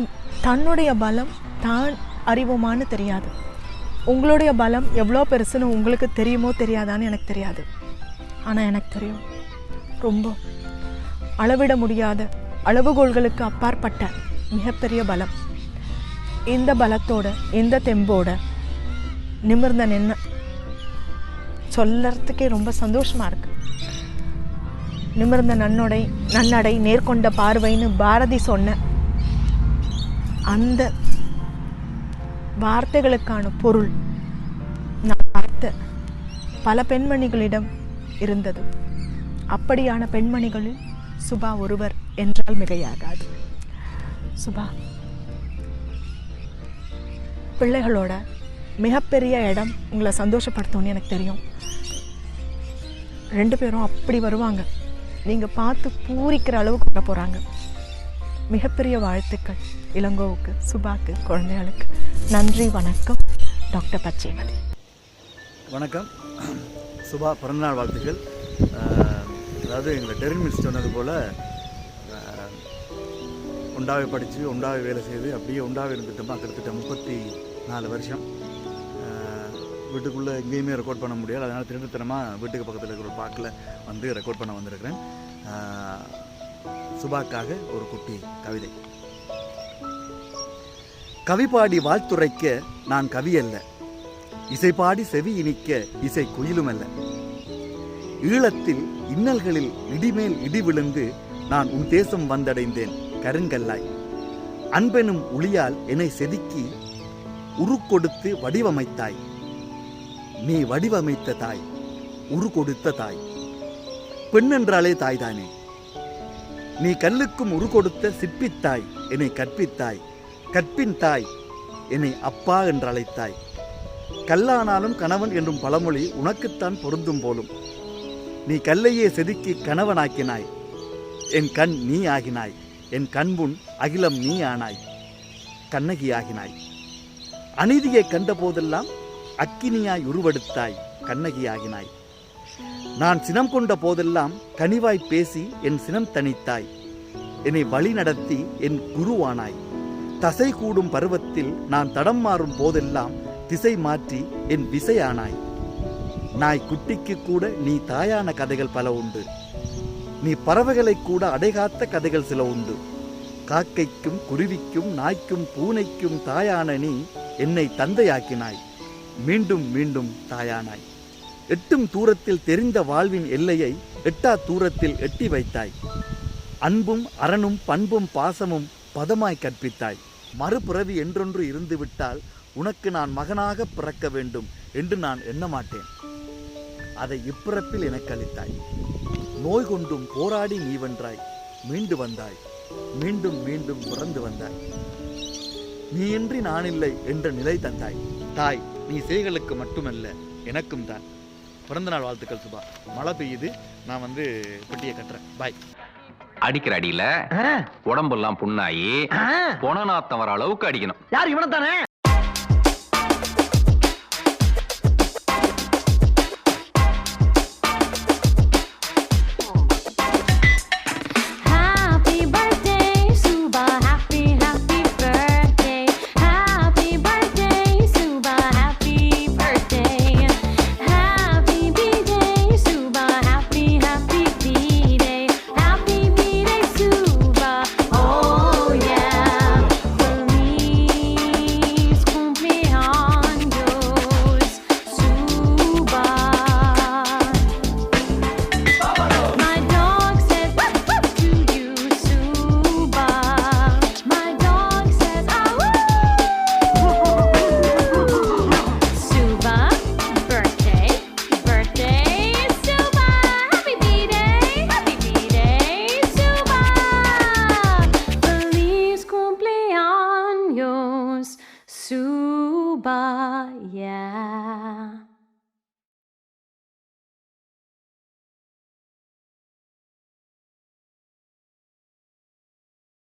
தன்னுடைய பலம் தான் அறிவோமான்னு தெரியாது, உங்களுடைய பலம் எவ்வளோ பெருசுன்னு உங்களுக்கு தெரியுமோ தெரியாதான்னு எனக்கு தெரியாது. ஆனால் எனக்கு தெரியும், ரொம்ப அளவிட முடியாத அளவுகோல்களுக்கு அப்பாற்பட்ட மிகப்பெரிய பலம். இந்த பலத்தோட, இந்த தெம்போட நிமிர்ந்த நின்று சொல்லறதுக்கே ரொம்ப சந்தோஷமாக இருக்கு. நிமிர்ந்த நன்னடை நேர்கொண்ட பார்வைன்னு பாரதி சொன்ன அந்த வார்த்தைகளுக்கான பொருள் நான் பார்த்த பல பெண்மணிகளிடம் இருந்தது. அப்படியான பெண்மணிகளில் சுபா ஒருவர் என்றால் மிகையாகாது. சுபா பிள்ளைகளோட மிகப்பெரிய இடம் உங்களை சந்தோஷப்படுத்தும்னு எனக்கு தெரியும். 2 பேரும் அப்படி வருவாங்க, நீங்கள் பார்த்து பூரிக்கிற அளவுக்கு வர போகிறாங்க. மிகப்பெரிய வாழ்த்துக்கள் இளங்கோவுக்கு, சுபாக்கு, குழந்தைகளுக்கு. நன்றி, வணக்கம். டாக்டர் பச்சைமதி. வணக்கம். சுபா பிறந்தநாள் வாழ்த்துக்கள். அதாவது எங்களை டெரின் மிஸ் சொன்னது போல் ஒன்றாவே படித்து ஒன்றாவே வேலை செய்து அப்படியே ஒன்றாவே இருந்துட்டோமா கிட்டத்தட்ட 34 வருஷம். வீட்டுக்குள்ளே எங்கேயுமே ரெக்கார்ட் பண்ண முடியாது. அதனால் திருட்டுத்தனமாக வீட்டுக்கு பக்கத்தில் இருக்கிற ஒரு பார்க்கில் வந்து ரெக்கார்ட் பண்ண வந்திருக்கிறேன். சுபாக்காக ஒரு குட்டி கவிதை. கவி பாடி வாழ்த்துரைக்க நான் கவி அல்ல, இசை பாடி செவி இனிக்க இசை குயிலும் அல்ல. ஈழத்தில் இன்னல்களில் இடிமேல் இடி விழுந்து நான் உன் தேசம் வந்தடைந்தேன் கருங்கல்லாய். அன்பெனும் ஒளியால் என்னை செதுக்கி உருக்கொடுத்து வடிவமைத்தாய். நீ வடிவமைத்த தாய், உரு கொடுத்த தாய். பெண் என்றாலே தாய்தானே. நீ கல்லுக்கும் உரு கொடுத்த சிற்பித்தாய், என்னை கற்பித்தாய். கற்பின் தாய், என்னை அப்பா என்று அழைத்தாய். கல்லானாலும் கணவன் என்றும் பழமொழி உனக்குத்தான் பொருந்தும் போலும். நீ கல்லையே செதுக்கி கணவனாக்கினாய். என் கண் நீ ஆகினாய். என் கண்முன் அகிலம் நீ ஆனாய். கண்ணகி ஆகினாய். அநீதியை கண்ட போதெல்லாம் அக்கினியாய் உருவெடுத்தாய். கண்ணகி ஆகினாய். நான் சினம் கொண்ட போதெல்லாம் கனிவாய் பேசி என் சினம் தணித்தாய். என்னை வழி நடத்தி என் குருவானாய். தசை கூடும் பருவத்தில் நான் தடம் மாறும் போதெல்லாம் திசை மாற்றி என் விசையானாய். நாய் குட்டிக்கு கூட நீ தாயான கதைகள் பல உண்டு. நீ பறவைகளை கூட அடைகாத்த கதைகள் சில உண்டு. காக்கைக்கும் குருவிக்கும் நாய்க்கும் பூனைக்கும் தாயான நீ என்னை தந்தையாக்கினாய். மீண்டும் மீண்டும் தாயானாய். எட்டும் தூரத்தில் தெரிந்த வாழ்வின் எல்லையை எட்டா தூரத்தில் எட்டி வைத்தாய். அன்பும் அரணும் பண்பும் பாசமும் பதமாய் கற்பித்தாய். மறுபிறவி என்றொன்று இருந்துவிட்டால் உனக்கு நான் மகனாக பிறக்க வேண்டும் என்று நான் எண்ண மாட்டேன். அதை இப்பிறப்பில் எனக்கு அளித்தாய். நோய் கொண்டும் போராடி நீ வென்றாய். மீண்டு வந்தாய். மீண்டும் மீண்டும் பிறந்து வந்தாய். நீயின்றி நானில்லை என்ற நிலை தந்தாய். தாய், நீ சேகளுக்கு மட்டுமல்ல எனக்கும் தான். பிறந்தநாள் வாழ்த்துக்கள் சுபா. மழை பெய்யுது, நான் பெட்டியை கட்டுறேன். பாய். அடிக்கிற அடியில உடம்பெல்லாம் புண்ணாயி பொணநாத்தம் வர அளவுக்கு அடிக்கணும். யார் இவனை தானே? Suba, yeah.